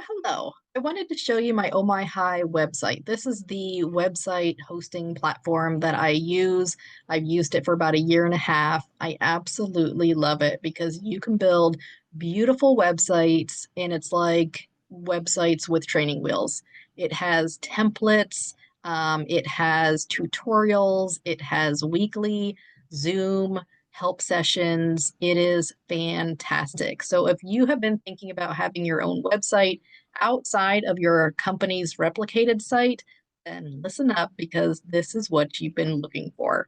Hello. I wanted to show you my Oh My High website. This is the website hosting platform that I use. I've used it for about a year and a half. I absolutely love it because you can build beautiful websites and it's like websites with training wheels. It has templates, it has tutorials, it has weekly Zoom help sessions. It is fantastic. So if you have been thinking about having your own website, outside of your company's replicated site, then listen up because this is what you've been looking for.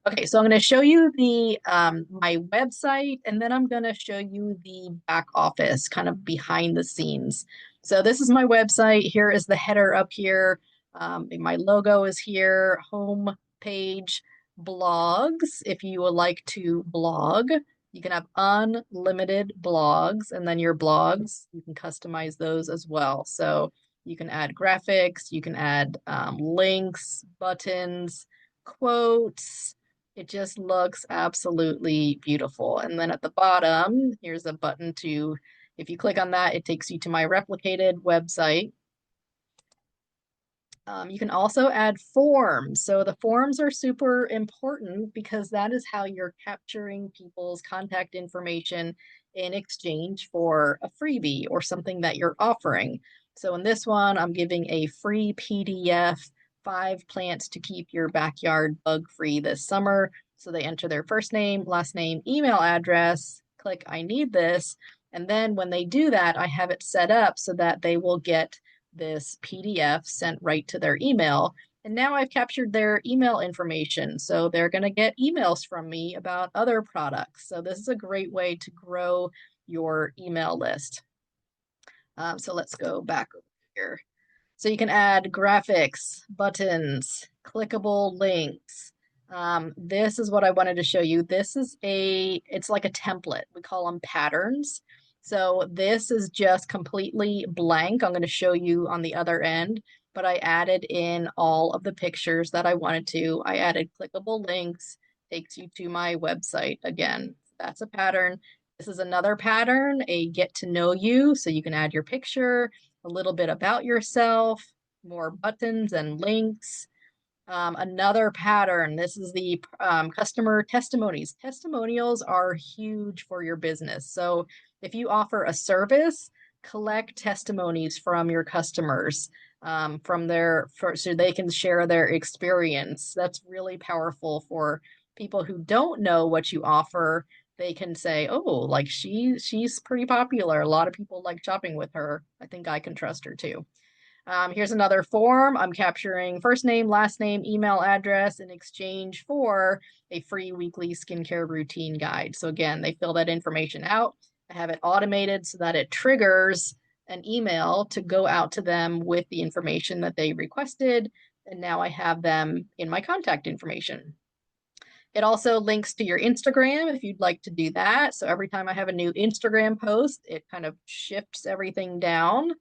Okay, so I'm going to show you the my website, and then I'm going to show you the back office, kind of behind the scenes. So this is my website. Here is the header up here. My logo is here. Home page, blogs. If you would like to blog, you can have unlimited blogs, and then your blogs, you can customize those as well. So you can add graphics, you can add links, buttons, quotes. It just looks absolutely beautiful. And then at the bottom, here's a button to, if you click on that, it takes you to my replicated website. You can also add forms. So the forms are super important because that is how you're capturing people's contact information in exchange for a freebie or something that you're offering. So in this one, I'm giving a free PDF, 5 plants to keep your backyard bug-free this summer. So they enter their first name, last name, email address, click I need this. And then when they do that, I have it set up so that they will get this PDF sent right to their email. And now I've captured their email information. So they're going to get emails from me about other products. So this is a great way to grow your email list. So let's go back over here. So you can add graphics, buttons, clickable links. This is what I wanted to show you. It's like a template. We call them patterns. So this is just completely blank. I'm going to show you on the other end, but I added in all of the pictures that I wanted to. I added clickable links, takes you to my website again. That's a pattern. This is another pattern, a get to know you. So you can add your picture, a little bit about yourself, more buttons and links. Another pattern, this is the customer testimonies. Testimonials are huge for your business. So if you offer a service, collect testimonies from your customers, so they can share their experience. That's really powerful for people who don't know what you offer. They can say, oh, like she's pretty popular. A lot of people like shopping with her. I think I can trust her too. Here's another form. I'm capturing first name, last name, email address in exchange for a free weekly skincare routine guide. So again, they fill that information out. I have it automated so that it triggers an email to go out to them with the information that they requested. And now I have them in my contact information. It also links to your Instagram if you'd like to do that. So every time I have a new Instagram post, it kind of shifts everything down.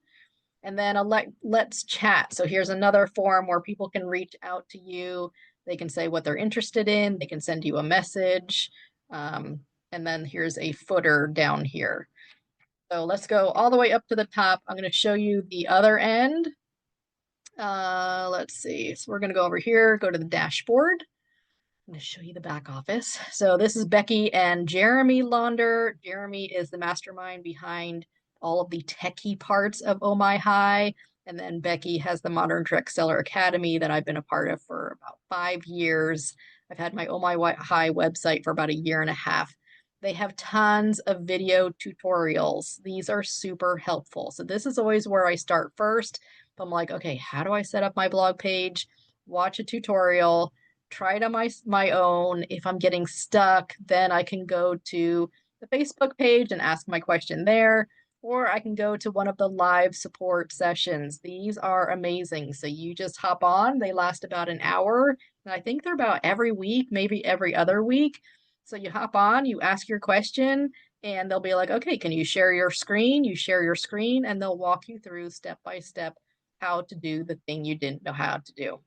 And then a let's chat. So here's another form where people can reach out to you. They can say what they're interested in. They can send you a message. Um, and then here's a footer down here. So let's go all the way up to the top. I'm going to show you the other end. Let's see. So we're going to go over here, go to the dashboard. I'm going to show you the back office. So this is Becky and Jeremy Launder. Jeremy is the mastermind behind all of the techie parts of Oh My High. And then Becky has the Modern Direct Seller Academy that I've been a part of for about 5 years. I've had my Oh My High website for about a year and a half. They have tons of video tutorials. These are super helpful. So this is always where I start first. I'm like, okay, how do I set up my blog page? Watch a tutorial, try it on my own. If I'm getting stuck, then I can go to the Facebook page and ask my question there, or I can go to one of the live support sessions. These are amazing. So you just hop on, they last about an hour, and I think they're about every week, maybe every other week. So you hop on, you ask your question, and they'll be like, okay, can you share your screen? You share your screen, and they'll walk you through step by step how to do the thing you didn't know how to do.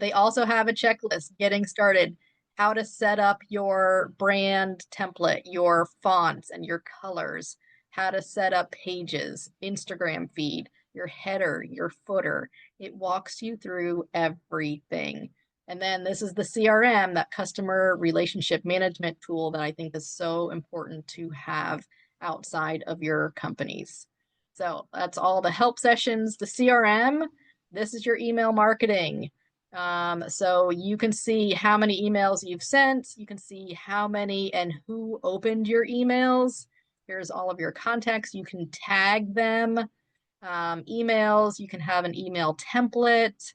They also have a checklist getting started, how to set up your brand template, your fonts and your colors, how to set up pages, Instagram feed, your header, your footer. It walks you through everything. And then this is the CRM, that customer relationship management tool that I think is so important to have outside of your companies. So that's all the help sessions, the CRM. This is your email marketing. So you can see how many emails you've sent. You can see how many and who opened your emails. Here's all of your contacts. You can tag them. Emails, you can have an email template.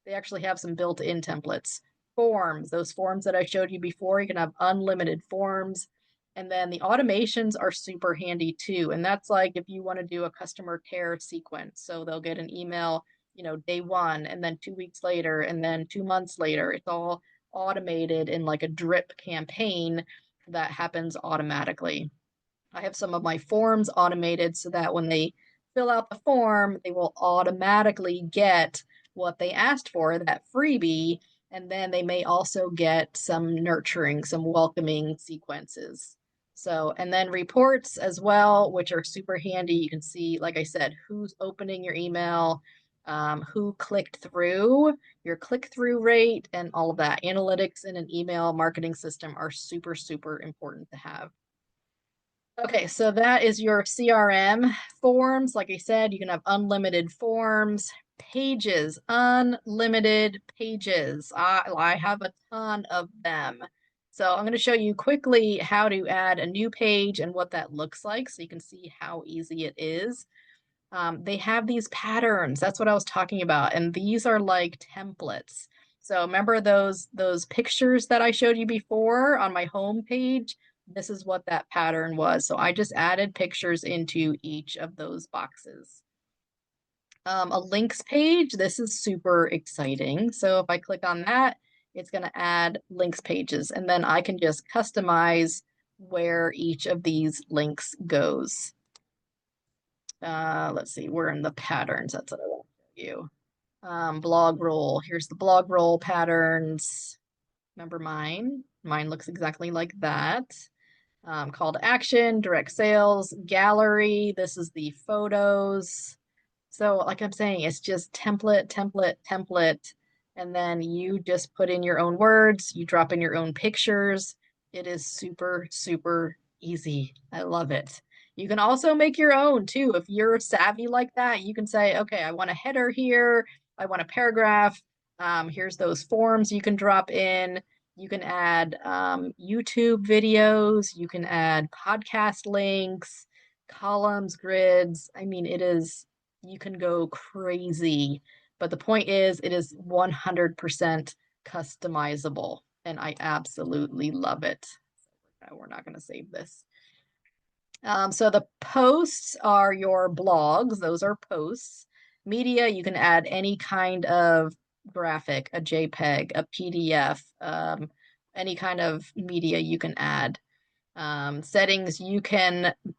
They actually have some built-in templates. Forms, those forms that I showed you before, you can have unlimited forms. And then the automations are super handy too. And that's like if you want to do a customer care sequence. So they'll get an email, day one, and then 2 weeks later, and then 2 months later. It's all automated in like a drip campaign that happens automatically. I have some of my forms automated so that when they fill out the form, they will automatically get what they asked for, that freebie, and then they may also get some nurturing, some welcoming sequences. So, and then reports as well, which are super handy. You can see, like I said, who's opening your email, who clicked through, your click-through rate, and all of that. Analytics in an email marketing system are super, super important to have. Okay, so that is your CRM forms. Like I said, you can have unlimited forms, pages, unlimited pages. I have a ton of them. So I'm going to show you quickly how to add a new page and what that looks like so you can see how easy it is. They have these patterns. That's what I was talking about. And these are like templates. So remember those pictures that I showed you before on my home page? This is what that pattern was. So I just added pictures into each of those boxes. A links page, this is super exciting. So if I click on that, it's going to add links pages, and then I can just customize where each of these links goes. Let's see, we're in the patterns. That's what I want to show you. Blog roll. Here's the blog roll patterns. Remember mine? Mine looks exactly like that. Call to action, direct sales, gallery. This is the photos. So like I'm saying, it's just template, template, template. And then you just put in your own words, you drop in your own pictures. It is super, super easy. I love it. You can also make your own too. If you're savvy like that, you can say, okay, I want a header here. I want a paragraph. Here's those forms you can drop in. You can add YouTube videos. You can add podcast links, columns, grids. I mean, you can go crazy. But the point is, it is 100% customizable, and I absolutely love it. We're not going to save this. So the posts are your blogs. Those are posts. Media, you can add any kind of graphic, a JPEG, a PDF, any kind of media you can add. Settings,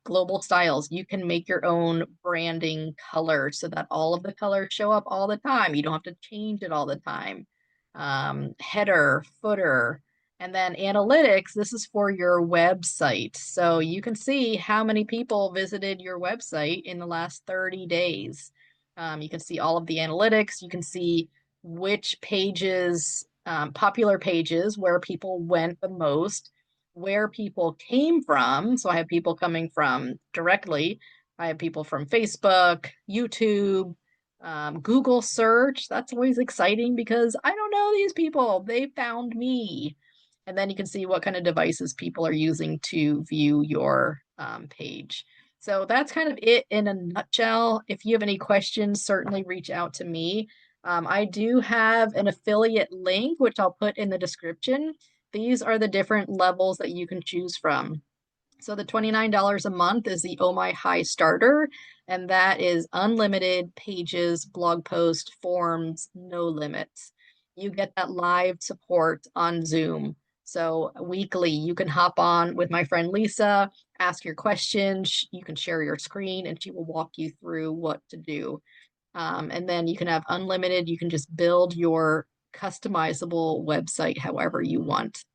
global styles, you can make your own branding color so that all of the colors show up all the time. You don't have to change it all the time. Header, footer, and then analytics, this is for your website. So you can see how many people visited your website in the last 30 days. You can see all of the analytics. You can see which pages, popular pages, where people went the most, where people came from. So I have people coming from directly. I have people from Facebook, YouTube, Google search. That's always exciting because I don't know these people. They found me. And then you can see what kind of devices people are using to view your page. So that's kind of it in a nutshell. If you have any questions, certainly reach out to me. I do have an affiliate link, which I'll put in the description. These are the different levels that you can choose from. So the $29 a month is the Oh My High starter, and that is unlimited pages, blog post, forms, no limits. You get that live support on Zoom. So weekly, you can hop on with my friend Lisa, ask your questions. You can share your screen, and she will walk you through what to do. And then you can have unlimited. You can just build your customizable website however you want.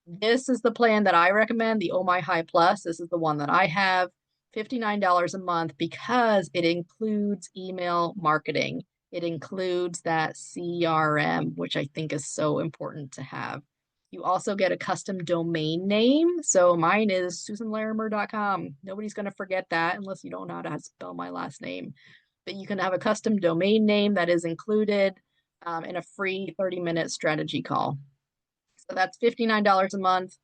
This is the plan that I recommend, the Oh My High Plus. This is the one that I have. $59 a month because it includes email marketing. It includes that CRM, which I think is so important to have. You also get a custom domain name. So mine is susanlarimer.com. Nobody's going to forget that unless you don't know how to spell my last name. But you can have a custom domain name that is included in a free 30-minute strategy call. So that's $59 a month.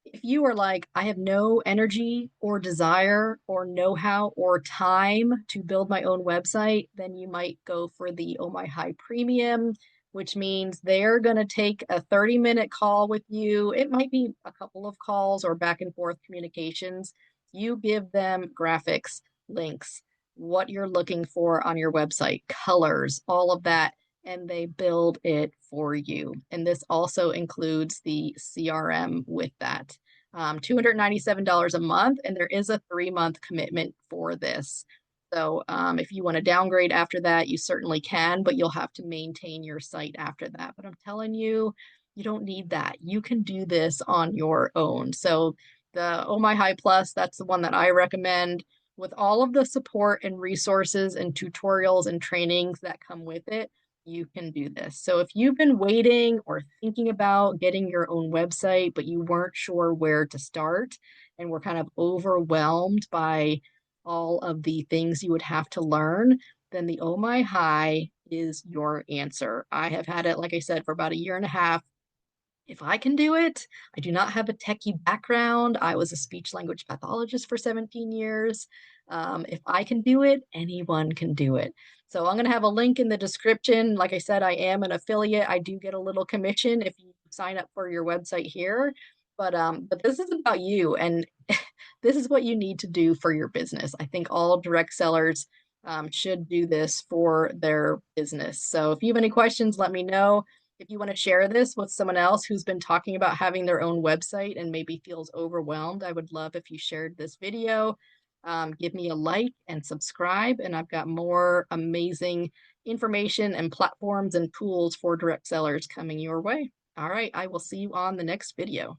If you are like, I have no energy or desire or know-how or time to build my own website, then you might go for the Oh My High Premium, which means they're going to take a 30-minute call with you. It might be a couple of calls or back and forth communications. You give them graphics, links, what you're looking for on your website, colors, all of that, and they build it for you. And this also includes the CRM with that. $297 a month, and there is a 3-month commitment for this. So if you want to downgrade after that, you certainly can, but you'll have to maintain your site after that. But I'm telling you, you don't need that. You can do this on your own. So the Oh My High Plus, that's the one that I recommend with all of the support and resources and tutorials and trainings that come with it. You can do this. So if you've been waiting or thinking about getting your own website, but you weren't sure where to start and were kind of overwhelmed by all of the things you would have to learn, then the Oh My High is your answer. I have had it, like I said, for about a year and a half. If I can do it, I do not have a techie background. I was a speech language pathologist for 17 years. If I can do it, anyone can do it. So I'm going to have a link in the description. Like I said, I am an affiliate. I do get a little commission if you sign up for your website here. But this is about you, and this is what you need to do for your business. I think all direct sellers should do this for their business. So if you have any questions, let me know. If you want to share this with someone else who's been talking about having their own website and maybe feels overwhelmed, I would love if you shared this video. Give me a like and subscribe, and I've got more amazing information and platforms and tools for direct sellers coming your way. All right, I will see you on the next video.